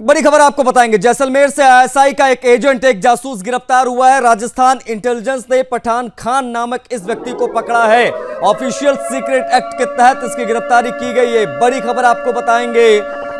बड़ी खबर आपको बताएंगे। जैसलमेर से आईएसआई का एक एजेंट, एक जासूस गिरफ्तार हुआ है। राजस्थान इंटेलिजेंस ने पठान खान नामक इस व्यक्ति को पकड़ा है। ऑफिशियल सीक्रेट एक्ट के तहत इसकी गिरफ्तारी की गई है। बड़ी खबर आपको बताएंगे।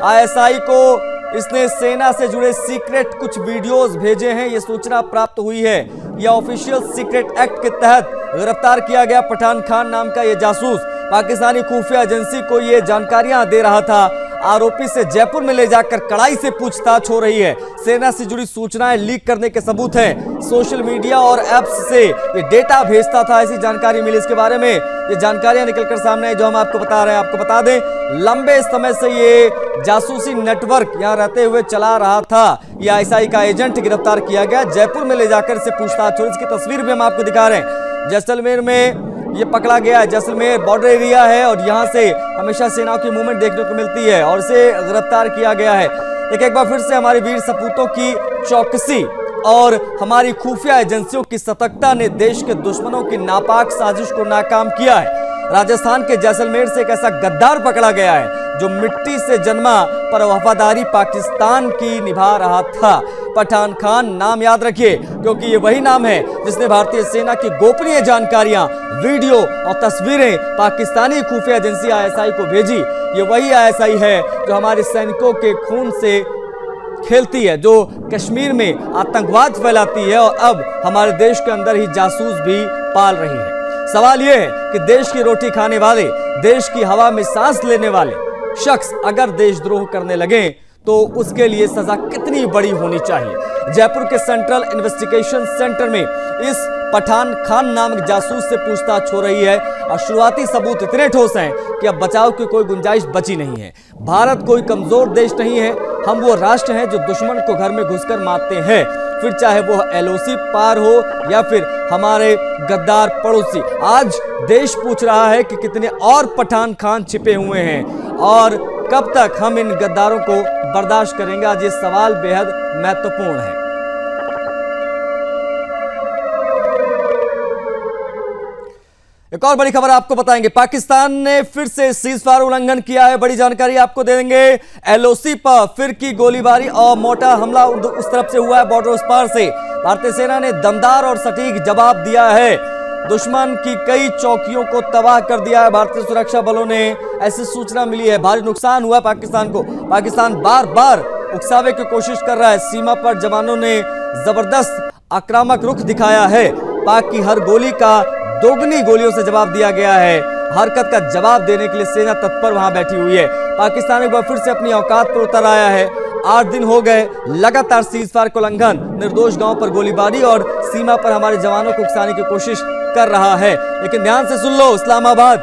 आईएसआई को इसने सेना से जुड़े सीक्रेट कुछ वीडियोस भेजे हैं, यह सूचना प्राप्त हुई है। यह ऑफिशियल सीक्रेट एक्ट के तहत गिरफ्तार किया गया पठान खान नाम का यह जासूस पाकिस्तानी खुफिया एजेंसी को यह जानकारियां दे रहा था। आरोपी से जयपुर में ले जाकर कड़ाई से पूछताछ हो रही है। सेना से जुड़ी सूचनाएं लीक करने के सबूत हैं। सोशल मीडिया और एप्स से ये डेटा भेजता था, ऐसी जानकारी मिली। इसके बारे में ये जानकारियां निकलकर सामने आई जो हम आपको बता रहे हैं। आपको बता दें, लंबे समय से ये जासूसी नेटवर्क यहां रहते हुए चला रहा था। ये आईएसआई का एजेंट गिरफ्तार किया गया। जयपुर में ले जाकर इसे पूछताछ हो रही। इसकी तस्वीर भी हम आपको दिखा रहे हैं। जैसलमेर में ये पकड़ा गया है। जैसलमेर बॉर्डर एरिया है और यहां से हमेशा सेनाओं की मूवमेंट देखने को मिलती है और इसे गिरफ्तार किया गया है। लेकिन एक बार फिर से हमारे वीर सपूतों की चौकसी और हमारी खुफिया एजेंसियों की सतर्कता ने देश के दुश्मनों की नापाक साजिश को नाकाम किया है। राजस्थान के जैसलमेर से एक ऐसा गद्दार पकड़ा गया है जो मिट्टी से जन्मा पर वफादारी पाकिस्तान की निभा रहा था। पठान खान नाम याद रखिए, क्योंकि ये वही नाम है जिसने भारतीय सेना की गोपनीय जानकारियां, वीडियो और तस्वीरें पाकिस्तानी खुफिया एजेंसी आईएसआई को भेजी। ये वही आईएसआई है जो हमारे सैनिकों के खून से खेलती है, जो कश्मीर में आतंकवाद फैलाती है और अब हमारे देश के अंदर ही जासूस भी पाल रही है। सवाल यह है कि देश की रोटी खाने वाले, देश की हवा में सांस लेने वाले शख्स अगर देशद्रोह करने लगे तो उसके लिए सजा कितनी बड़ी होनी चाहिए। जयपुर के सेंट्रल इन्वेस्टिगेशन सेंटर में इस पठान खान नामक जासूस से पूछताछ हो रही है और शुरुआती सबूत इतने ठोस हैं कि अब बचाव की कोई गुंजाइश बची नहीं है। भारत कोई कमजोर देश नहीं है। हम वो राष्ट्र हैं जो दुश्मन को घर में घुसकर मारते हैं, फिर चाहे वो एलओसी पार हो या फिर हमारे गद्दार पड़ोसी। आज देश पूछ रहा है कि कितने और पठान खान छिपे हुए हैं और कब तक हम इन गद्दारों को बर्दाश्त करेंगे। आज ये सवाल बेहद महत्वपूर्ण है। एक और बड़ी खबर आपको बताएंगे। पाकिस्तान ने फिर से सीजफायर उल्लंघन किया है। बड़ी जानकारी आपको दे देंगे। एलओसी पर फिर की गोलीबारी और मोटा हमला उस तरफ से हुआ है, बॉर्डर उस पार से। भारतीय सेना ने दमदार और सटीक जवाब दिया है। दुश्मन की कई चौकियों को तबाह कर दिया है भारतीय सुरक्षा बलों ने, ऐसी सूचना मिली है। भारी नुकसान हुआ पाकिस्तान को। पाकिस्तान बार बार उकसावे की कोशिश कर रहा है। सीमा पर जवानों ने जबरदस्त आक्रामक रुख दिखाया है। पाक की हर गोली का दोगुनी गोलियों से जवाब दिया गया है। हरकत का जवाब देने के लिए सेना तत्पर वहां बैठी हुई है। पाकिस्तान एक बार फिर से अपनी औकात पर उतर आया है। 8 दिन हो गए लगातार सीजफायर का उल्लंघन, निर्दोष गांव पर गोलीबारी और सीमा पर हमारे जवानों को उकसाने की कोशिश कर रहा है। लेकिन ध्यान से सुन लो, इस्लामाबाद,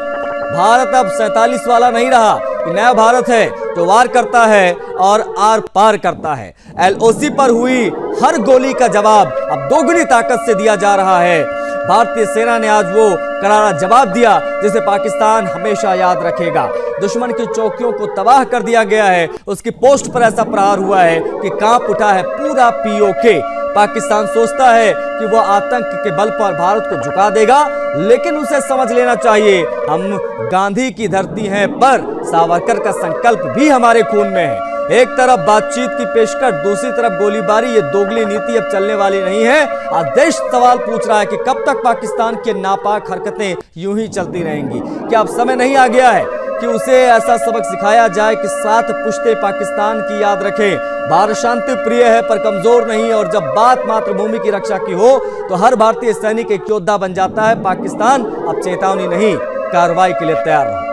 भारत अब 47 वाला नहीं रहा। नया भारत है जो वार करता है और आर पार करता है। एलओसी पर हुई हर गोली का जवाब अब दोगुनी ताकत से दिया जा रहा है। भारतीय सेना ने आज वो करारा जवाब दिया जिसे पाकिस्तान हमेशा याद रखेगा। दुश्मन की चौकियों को तबाह कर दिया गया है। उसकी पोस्ट पर ऐसा प्रहार हुआ है कि कांप उठा है पूरा पीओके। पाकिस्तान सोचता है कि वह आतंक के बल पर भारत को झुका देगा, लेकिन उसे समझ लेना चाहिए हम गांधी की धरती हैं, पर सावरकर का संकल्प भी हमारे खून में है। एक तरफ बातचीत की पेशकश, दूसरी तरफ गोलीबारी। ये दोगली नीति अब चलने वाली नहीं है। आज देश सवाल पूछ रहा है कि कब तक पाकिस्तान के नापाक हरकतें यूं ही चलती रहेंगी। क्या अब समय नहीं आ गया है कि उसे ऐसा सबक सिखाया जाए कि 7 पुश्ते पाकिस्तान की याद रखें। भारत शांति प्रिय है पर कमजोर नहीं, और जब बात मातृभूमि की रक्षा की हो तो हर भारतीय सैनिक एक योद्धा बन जाता है। पाकिस्तान अब चेतावनी नहीं, कार्रवाई के लिए तैयार रहो।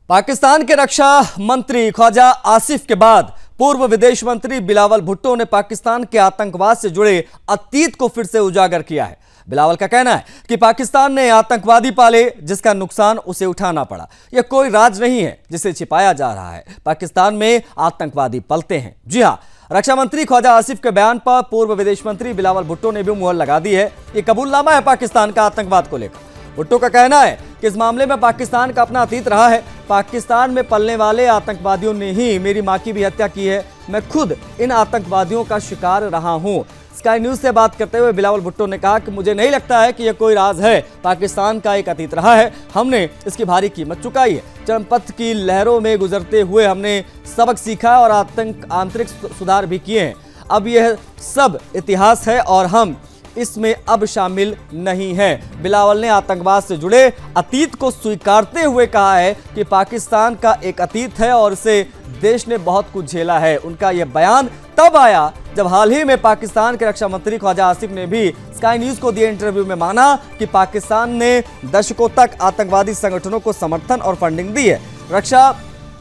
पाकिस्तान के रक्षा मंत्री ख्वाजा आसिफ के बाद पूर्व विदेश मंत्री बिलावल भुट्टो ने पाकिस्तान के आतंकवाद से जुड़े अतीत को फिर से उजागर किया है। बिलावल का कहना है कि पाकिस्तान ने आतंकवादी पाले जिसका नुकसान उसे उठाना पड़ा। यह कोई राज नहीं है जिसे छिपाया जा रहा है। पाकिस्तान में आतंकवादी पलते हैं। जी हां, रक्षा मंत्री ख्वाजा आसिफ के बयान पर पूर्व विदेश मंत्री बिलावल भुट्टो ने भी मुहर लगा दी है। यह कबूलनामा है पाकिस्तान का आतंकवाद को लेकर। भुट्टो का कहना है कि इस मामले में पाकिस्तान का अपना अतीत रहा है। पाकिस्तान में पलने वाले आतंकवादियों ने ही मेरी मां की भी हत्या की है। मैं खुद इन आतंकवादियों का शिकार रहा हूं। स्काई न्यूज से बात करते हुए बिलावल भुट्टो ने कहा कि मुझे नहीं लगता है कि यह कोई राज है, पाकिस्तान का एक अतीत रहा है, हमने इसकी भारी कीमत चुकाई है। चरमपंथ की लहरों में गुजरते हुए हमने सबक सीखा और आंतरिक सुधार भी किए हैं। अब यह सब इतिहास है और हम इसमें अब शामिल नहीं है। बिलावल ने आतंकवाद से जुड़े अतीत को स्वीकारते हुए कहा है कि पाकिस्तान का एक अतीत है और इसे देश ने बहुत कुछ झेला है। उनका यह बयान तब आया जब हाल ही में पाकिस्तान के रक्षा मंत्री ख्वाजा आसिफ ने भी स्काई न्यूज को दिए इंटरव्यू में माना कि पाकिस्तान ने दशकों तक आतंकवादी संगठनों को समर्थन और फंडिंग दी है। रक्षा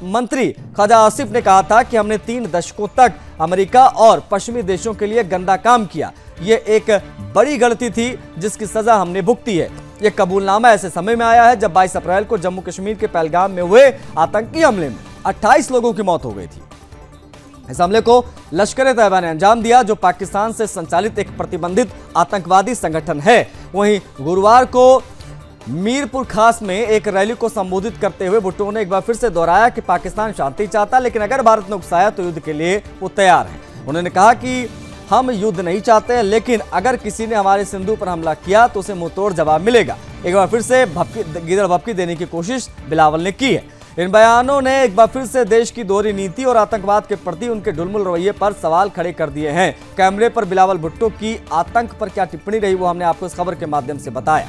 मंत्री ख्वाजा आसिफ ने कहा था कि हमने 3 दशकों तक अमेरिका और पश्चिमी देशों के लिए गंदा काम किया। ये एक बड़ी गलती थी जिसकी सजा हमने भुगती है। यह कबूलनामा ऐसे समय में आया है जब 22 अप्रैल को जम्मू कश्मीर के पहलगाम में हुए आतंकी हमले में 28 लोगों की मौत हो गई थी। इस हमले को लश्कर-ए-तैयबा ने अंजाम दिया, जो पाकिस्तान से संचालित एक प्रतिबंधित आतंकवादी संगठन है। वहीं गुरुवार को मीरपुर खास में एक रैली को संबोधित करते हुए भुट्टो ने एक बार फिर से दोहराया कि पाकिस्तान शांति चाहता, लेकिन अगर भारत ने उकसाया तो युद्ध के लिए वो तैयार है। उन्होंने कहा कि हम युद्ध नहीं चाहते, लेकिन अगर किसी ने हमारे सिंधु पर हमला किया तो उसे मुंहतोड़ जवाब मिलेगा। एक बार फिर से गिदड़ भपकी देने की कोशिश बिलावल ने की है। इन बयानों ने एक बार फिर से देश की दोहरी नीति और आतंकवाद के प्रति उनके ढुलमुल रवैये पर सवाल खड़े कर दिए हैं। कैमरे पर बिलावल भुट्टो की आतंक पर क्या टिप्पणी रही वो हमने आपको इस खबर के माध्यम से बताया।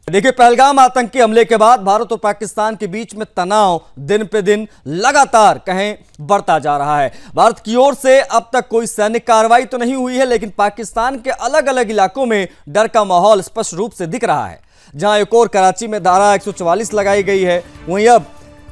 देखिए, पहलगाम आतंकी हमले के बाद भारत और पाकिस्तान के बीच में तनाव दिन पे दिन लगातार कहें बढ़ता जा रहा है। भारत की ओर से अब तक कोई सैनिक कार्रवाई तो नहीं हुई है, लेकिन पाकिस्तान के अलग अलग इलाकों में डर का माहौल स्पष्ट रूप से दिख रहा है। जहां एक और कराची में धारा 144 लगाई गई है, वहीं अब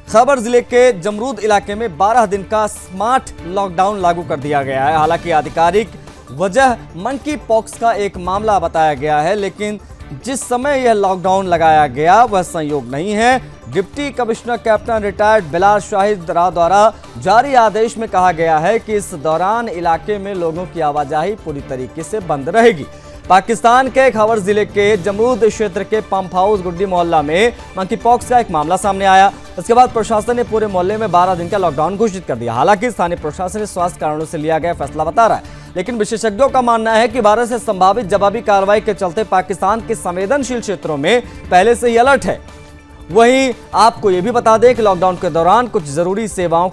खैबर जिले के जमरूद इलाके में 12 दिन का स्मार्ट लॉकडाउन लागू कर दिया गया है। हालांकि आधिकारिक वजह मंकी पॉक्स का एक मामला बताया गया है, लेकिन जिस समय यह लॉकडाउन लगाया गया वह संयोग नहीं है। Deputy commissioner captain retired Bilal Shahid Rao द्वारा जारी आदेश में कहा गया है कि इस दौरान इलाके में लोगों की आवाजाही पूरी तरीके से बंद रहेगी। पाकिस्तान के खैबर जिले के जमरूद क्षेत्र के पंप हाउस गुड्डी मोहल्ला में मंकी पॉक्स का एक मामला सामने आया। इसके बाद प्रशासन ने पूरे मोहल्ले में 12 दिन का लॉकडाउन घोषित कर दिया। हालांकि स्थानीय प्रशासन ने स्वास्थ्य कारणों से लिया गया फैसला बता रहा है, लेकिन विशेषज्ञों का मानना है कि भारत से संभावित जवाबी कार्रवाई के चलते पाकिस्तान के संवेदनशील क्षेत्रों में पहले से ही अलर्ट है। वहीं आपको यह भी बता दें कि लॉकडाउन के दौरान कुछ जरूरी सेवाओं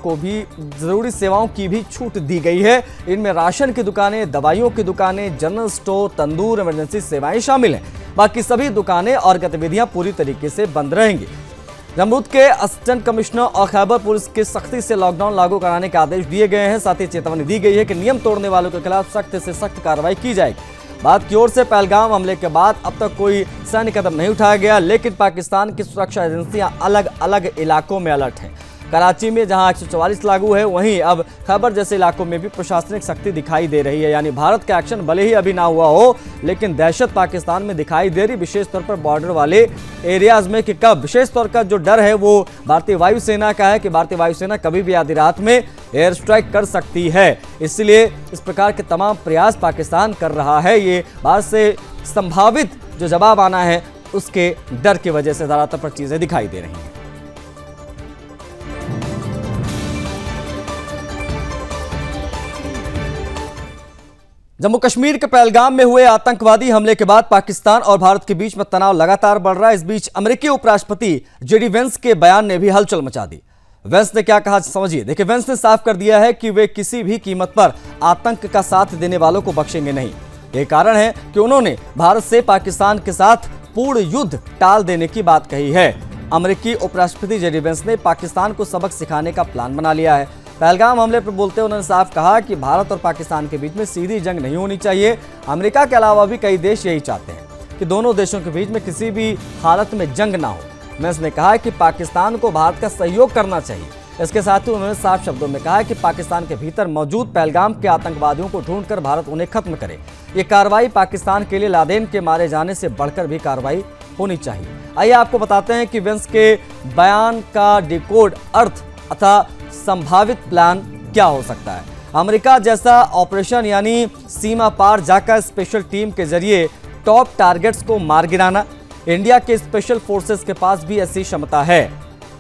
की भी छूट दी गई है। इनमें राशन की दुकानें, दवाइयों की दुकानें, जनरल स्टोर, तंदूर, इमरजेंसी सेवाएं शामिल हैं। बाकी सभी दुकानें और गतिविधियां पूरी तरीके से बंद रहेंगी। जमरूद के असिस्टेंट कमिश्नर और खैबर पुलिस के सख्ती से लॉकडाउन लागू कराने के आदेश दिए गए हैं। साथ ही चेतावनी दी गई है कि नियम तोड़ने वालों के खिलाफ सख्त से सख्त कार्रवाई की जाएगी। भारत की ओर से पहलगाम हमले के बाद अब तक कोई सैन्य कदम नहीं उठाया गया, लेकिन पाकिस्तान की सुरक्षा एजेंसियां अलग अलग इलाकों में अलर्ट हैं। कराची में जहां 144 लागू है, वहीं अब खैबर जैसे इलाकों में भी प्रशासनिक सख्ती दिखाई दे रही है। यानी भारत का एक्शन भले ही अभी ना हुआ हो, लेकिन दहशत पाकिस्तान में दिखाई दे रही, विशेष तौर पर बॉर्डर वाले एरियाज में। कि कब विशेष तौर का जो डर है वो भारतीय वायुसेना का है कि भारतीय वायुसेना कभी भी आधी रात में एयर स्ट्राइक कर सकती है। इसलिए इस प्रकार के तमाम प्रयास पाकिस्तान कर रहा है। ये भारत से संभावित जो जवाब आना है उसके डर की वजह से ज्यादातर पर चीजें दिखाई दे रही हैं। जम्मू कश्मीर के पहलगाम में हुए आतंकवादी हमले के बाद पाकिस्तान और भारत के बीच में तनाव लगातार बढ़ रहा है। इस बीच अमेरिकी उपराष्ट्रपति जेडी वेंस के बयान ने भी हलचल मचा दी। वेंस ने क्या कहा समझिए। देखिए, वेंस ने साफ कर दिया है कि वे किसी भी कीमत पर आतंक का साथ देने वालों को बख्शेंगे नहीं। यह कारण है कि उन्होंने भारत से पाकिस्तान के साथ पूर्ण युद्ध टाल देने की बात कही है। अमेरिकी उपराष्ट्रपति जेडी वेंस ने पाकिस्तान को सबक सिखाने का प्लान बना लिया है। पहलगाम हमले पर बोलते उन्होंने साफ कहा कि भारत और पाकिस्तान के बीच में सीधी जंग नहीं होनी चाहिए। अमेरिका के अलावा भी कई देश यही चाहते हैं कि दोनों देशों के बीच में किसी भी हालत में जंग ना हो। वेंस ने कहा कि पाकिस्तान को भारत का सहयोग करना चाहिए। इसके साथ ही उन्होंने साफ शब्दों में कहा कि पाकिस्तान के भीतर मौजूद पहलगाम के आतंकवादियों को ढूंढकर भारत उन्हें खत्म करे। ये कार्रवाई पाकिस्तान के लिए लादेन के मारे जाने से बढ़कर भी कार्रवाई होनी चाहिए। आइए आपको बताते हैं कि वेंस के बयान का डिकोड अर्थ अथा संभावित प्लान क्या हो सकता है। अमेरिका जैसा ऑपरेशन यानी सीमा पार जाकर स्पेशल टीम के जरिए टॉप टारगेट्स को मार गिराना, इंडिया के स्पेशल फोर्सेस के पास भी ऐसी क्षमता है।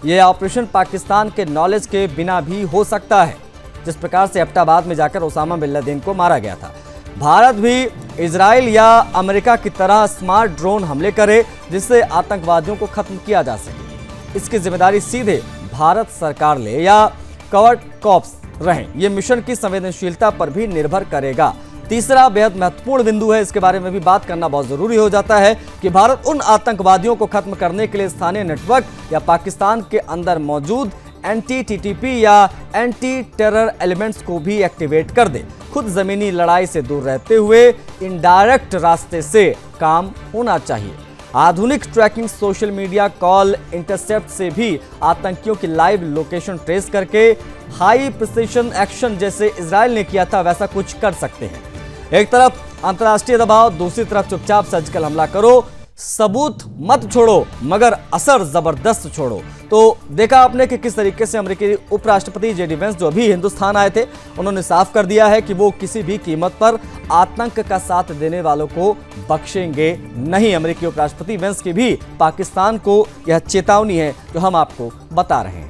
यह ऑपरेशन पाकिस्तान के नॉलेज के बिना भी हो सकता है, जिस प्रकार से एबटाबाद में जाकर ओसामा बिन लादेन को मारा गया था। भारत भी इजराइल या अमेरिका की तरह स्मार्ट ड्रोन हमले करे जिससे आतंकवादियों को खत्म किया जा सके। इसकी जिम्मेदारी सीधे भारत सरकार ले या कवर्ट कॉप्स रहें, यह मिशन की संवेदनशीलता पर भी निर्भर करेगा। तीसरा बेहद महत्वपूर्ण बिंदु है, इसके बारे में भी बात करना बहुत जरूरी हो जाता है कि भारत उन आतंकवादियों को खत्म करने के लिए स्थानीय नेटवर्क या पाकिस्तान के अंदर मौजूद एंटी टीटीपी या एंटी टेरर एलिमेंट्स को भी एक्टिवेट कर दे। खुद जमीनी लड़ाई से दूर रहते हुए इनडायरेक्ट रास्ते से काम होना चाहिए। आधुनिक tracking, social media call intercept से भी आतंकियों की लाइव लोकेशन ट्रेस करके हाई प्रिसिशन एक्शन जैसे इजराइल ने किया था वैसा कुछ कर सकते हैं। एक तरफ अंतर्राष्ट्रीय दबाव, दूसरी तरफ चुपचाप सर्जिकल हमला करो, सबूत मत छोड़ो मगर असर जबरदस्त छोड़ो। तो देखा आपने कि किस तरीके से अमेरिकी उपराष्ट्रपति जेडी वेंस जो अभी हिंदुस्तान आए थे, उन्होंने साफ कर दिया है कि वो किसी भी कीमत पर आतंक का साथ देने वालों को बख्शेंगे नहीं। अमेरिकी उपराष्ट्रपति वेंस की भी पाकिस्तान को यह चेतावनी है जो हम आपको बता रहे हैं।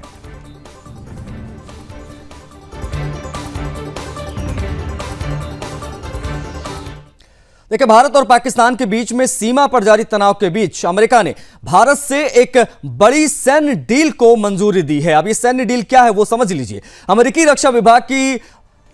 देखिए, भारत और पाकिस्तान के बीच में सीमा पर जारी तनाव के बीच अमेरिका ने भारत से एक बड़ी सैन्य डील को मंजूरी दी है। अब ये सैन्य डील क्या है वो समझ लीजिए। अमेरिकी रक्षा विभाग की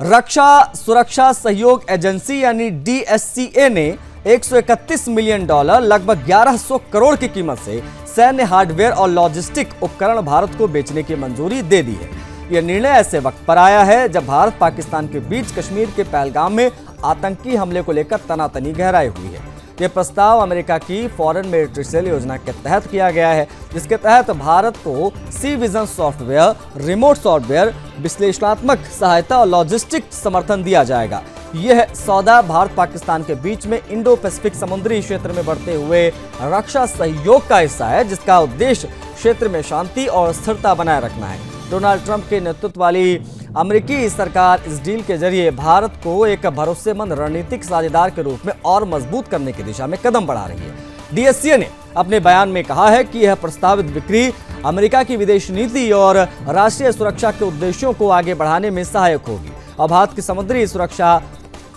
रक्षा सुरक्षा सहयोग एजेंसी यानी DSCA ने $131 मिलियन लगभग 1100 करोड़ की कीमत से सैन्य हार्डवेयर और लॉजिस्टिक उपकरण भारत को बेचने की मंजूरी दे दी है। यह निर्णय ऐसे वक्त पर आया है जब भारत पाकिस्तान के बीच कश्मीर के पहलगाम में आतंकी हमले को लेकर तनातनी गहराई हुई है। यह प्रस्ताव अमेरिका की फॉरेन मिलिट्री सेल योजना के तहत किया गया है, जिसके तहत भारत को सी विजन सॉफ्टवेयर, रिमोट सॉफ्टवेयर, विश्लेषणात्मक सहायता और लॉजिस्टिक समर्थन दिया जाएगा। यह सौदा भारत पाकिस्तान के बीच में इंडो पैसिफिक समुद्री क्षेत्र में बढ़ते हुए रक्षा सहयोग का हिस्सा है, जिसका उद्देश्य क्षेत्र में शांति और स्थिरता बनाए रखना है। डोनाल्ड ट्रंप के नेतृत्व वाली अमेरिकी सरकार इस डील के जरिए भारत को एक भरोसेमंद रणनीतिक साझेदार के रूप में और मजबूत करने की दिशा में कदम बढ़ा रही है। DSCA ने अपने बयान में कहा है कि यह प्रस्तावित बिक्री अमेरिका की विदेश नीति और राष्ट्रीय सुरक्षा के उद्देश्यों को आगे बढ़ाने में सहायक होगी और भारत की समुद्री सुरक्षा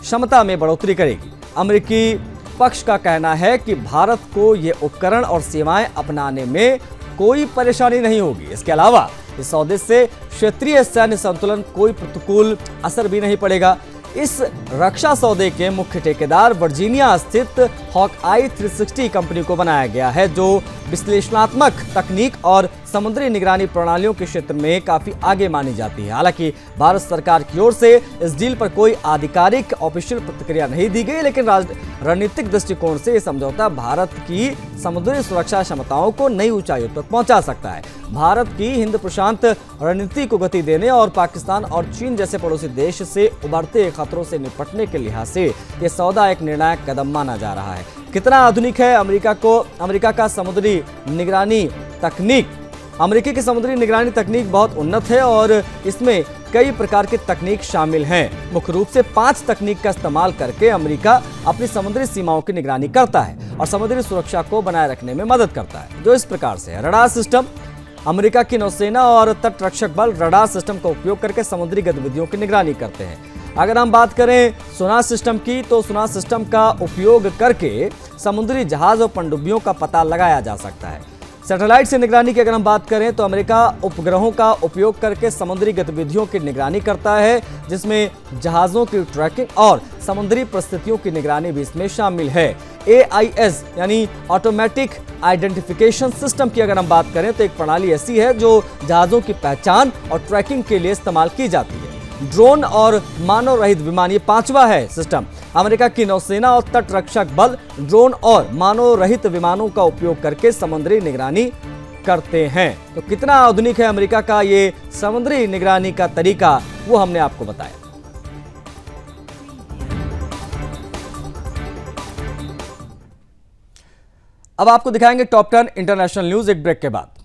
क्षमता में बढ़ोतरी करेगी। अमेरिकी पक्ष का कहना है कि भारत को ये उपकरण और सेवाएं अपनाने में कोई परेशानी नहीं होगी। इसके अलावा इस सौदे से क्षेत्रीय सैन्य संतुलन कोई प्रतिकूल असर भी नहीं पड़ेगा। इस रक्षा सौदे के मुख्य ठेकेदार वर्जीनिया स्थित हॉकआई 360 कंपनी को बनाया गया है, जो विश्लेषणात्मक तकनीक और समुद्री निगरानी प्रणालियों के क्षेत्र में काफी आगे मानी जाती है। हालांकि भारत सरकार की ओर से इस डील पर कोई आधिकारिक ऑफिशियल प्रतिक्रिया नहीं दी गई, लेकिन रणनीतिक दृष्टिकोण से यह समझौता भारत की समुद्री सुरक्षा क्षमताओं को नई ऊंचाइयों तक पहुंचा सकता है। भारत की हिंद प्रशांत रणनीति को गति देने और पाकिस्तान और चीन जैसे पड़ोसी देश से उभरते खतरों से निपटने के लिहाज से यह सौदा एक निर्णायक कदम माना जा रहा है। कितना आधुनिक है अमेरिका का समुद्री निगरानी तकनीक। अमेरिका की समुद्री निगरानी तकनीक बहुत उन्नत है और इसमें कई प्रकार की तकनीक शामिल हैं। मुख्य रूप से 5 तकनीक का इस्तेमाल करके अमेरिका अपनी समुद्री सीमाओं की निगरानी करता है और समुद्री सुरक्षा को बनाए रखने में मदद करता है, जो इस प्रकार से है। Radar system. अमेरिका की नौसेना और तटरक्षक बल रडार सिस्टम का उपयोग करके समुद्री गतिविधियों की निगरानी करते हैं। अगर हम बात करें सोनार सिस्टम की, तो सोनार सिस्टम का उपयोग करके समुद्री जहाज और पनडुब्बियों का पता लगाया जा सकता है। सैटेलाइट से निगरानी की अगर हम बात करें तो अमेरिका उपग्रहों का उपयोग करके समुद्री गतिविधियों की निगरानी करता है, जिसमें जहाज़ों की ट्रैकिंग और समुद्री परिस्थितियों की निगरानी भी इसमें शामिल है। AIS यानी ऑटोमेटिक आइडेंटिफिकेशन सिस्टम की अगर हम बात करें तो एक प्रणाली ऐसी है जो जहाज़ों की पहचान और ट्रैकिंग के लिए इस्तेमाल की जाती है। ड्रोन और मानव रहित विमान, ये 5वां है सिस्टम। अमेरिका की नौसेना और तटरक्षक बल ड्रोन और मानव रहित विमानों का उपयोग करके समुद्री निगरानी करते हैं। तो कितना आधुनिक है अमेरिका का ये समुद्री निगरानी का तरीका, वो हमने आपको बताया। अब आपको दिखाएंगे टॉप 10 इंटरनेशनल न्यूज एक ब्रेक के बाद।